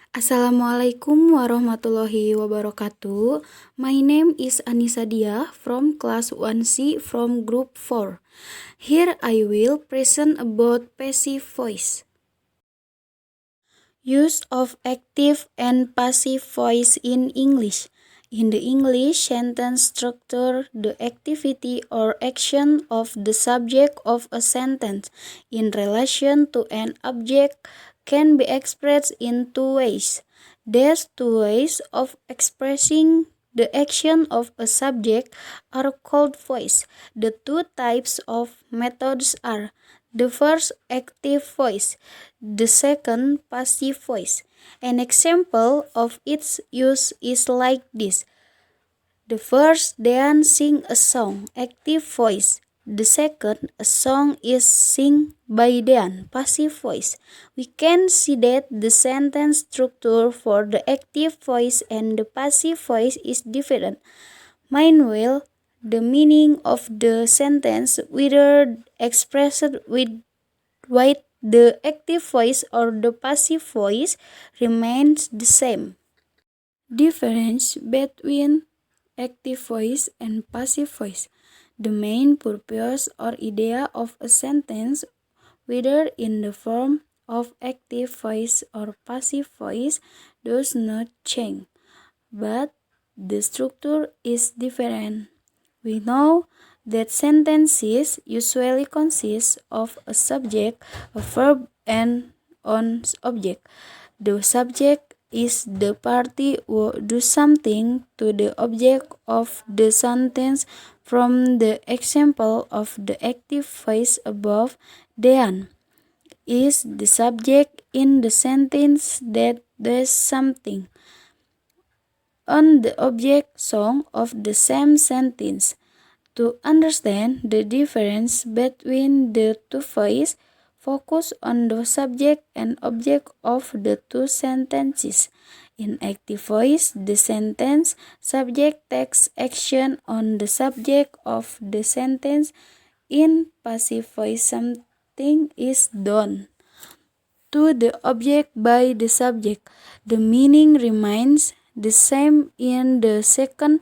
Assalamualaikum warahmatullahi wabarakatuh. My name is Annisa from class 1C from group 4. Here I will present about passive voice. Use of active and passive voice in English. In the English sentence structure, the activity or action of the subject of a sentence in relation to an object can be expressed in two ways. These two ways of expressing the action of a subject are called voice. The two types of methods are the first active voice, the second passive voice. An example of its use is like this. The first, Dan sing a song, active voice. The second, a song is sing by Dan, passive voice. We can see that the sentence structure for the active voice and the passive voice is different. Meanwhile, the meaning of the sentence, whether expressed with the active voice or the passive voice, remains the same. Difference between active voice and passive voice. The main purpose or idea of a sentence, whether in the form of active voice or passive voice, does not change, but the structure is different. We know that sentences usually consist of a subject, a verb, and an object. The subject is the party who do something to the object of the sentence. From the example of the active voice above, Dan is the subject in the sentence that does something. On the object song of the same sentence. To understand the difference between the two voices, focus on the subject and object of the two sentences. In active voice, the sentence subject takes action on the subject of the sentence. In passive voice, something is done to the object by the subject. The meaning remains the same in the second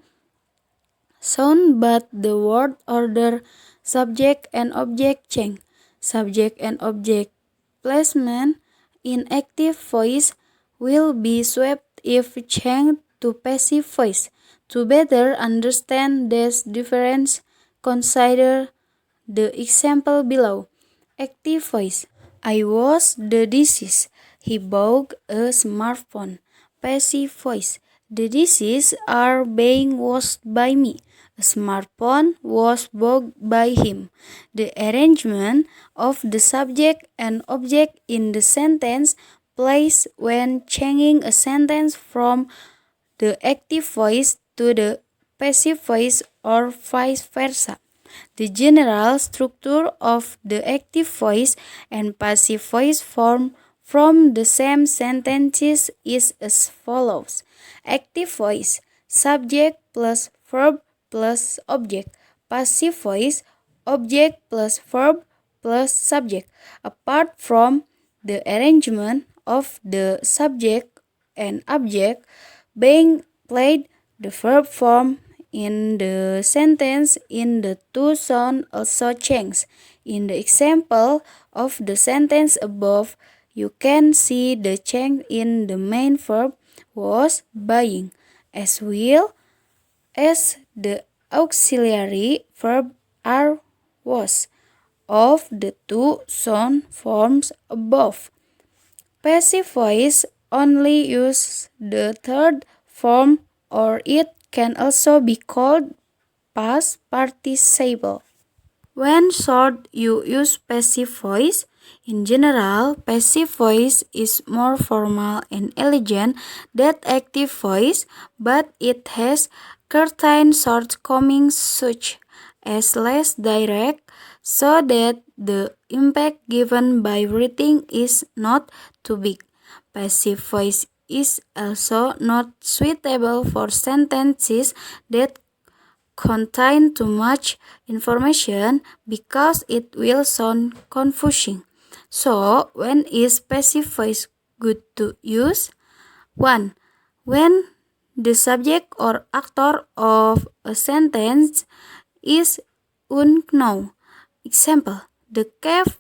sound, but the word order, subject and object change. Subject and object placement in active voice will be swapped if changed to passive voice. To better understand this difference, consider the example below. Active voice. I wash the dishes. He bought a smartphone. Passive voice. The dishes are being washed by me. A smartphone was bought by him. The arrangement of the subject and object in the sentence plays when changing a sentence from the active voice to the passive voice or vice versa. The general structure of the active voice and passive voice form from the same sentences is as follows. Active voice, subject plus verb plus object. Passive voice, object plus verb plus subject. Apart from the arrangement of the subject and object being played, the verb form in the sentence in the two sound also change. In the example of the sentence above, you can see the change in the main verb was buying, as well as the auxiliary verb are was of the two sound forms above. Passive voice only use the third form, or it can also be called past participle. When short, you use passive voice. In general, passive voice is more formal and elegant than active voice, but it has certain shortcomings such as less direct, so that the impact given by reading is not too big. Passive voice is also not suitable for sentences that contain too much information because it will sound confusing. So, when is passive voice good to use? 1. When the subject or actor of a sentence is unknown. Example, the cave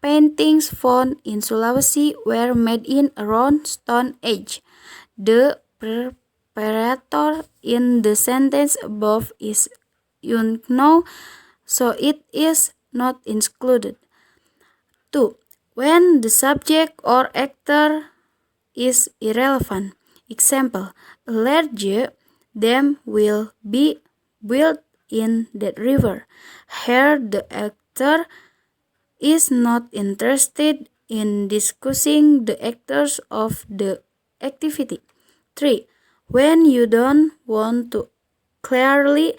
paintings found in Sulawesi were made in around Stone Age. The preparator in the sentence above is unknown, so it is not included. 2. When the subject or actor is irrelevant. Example, a large dam will be built in that river. Here the actor is not interested in discussing the actors of the activity. 3. When you don't want to clearly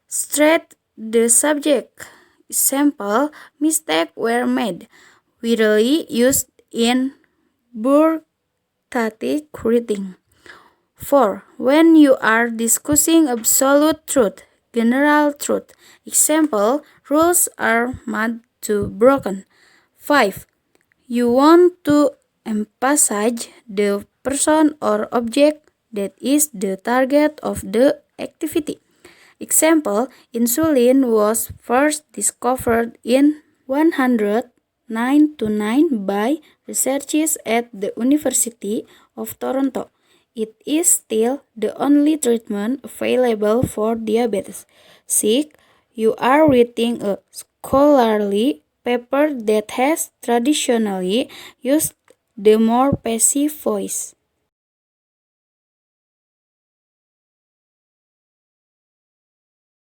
state the subject. Example, mistakes were made, widely used in bureaucratic writing. 4. When you are discussing absolute truth, general truth. Example, rules are made to broken. 5. You want to emphasize the person or object that is the target of the activity. Example, insulin was first discovered in 199 by researchers at the University of Toronto. It is still the only treatment available for diabetes. 6. You are reading a scholarly paper that has traditionally used the more passive voice.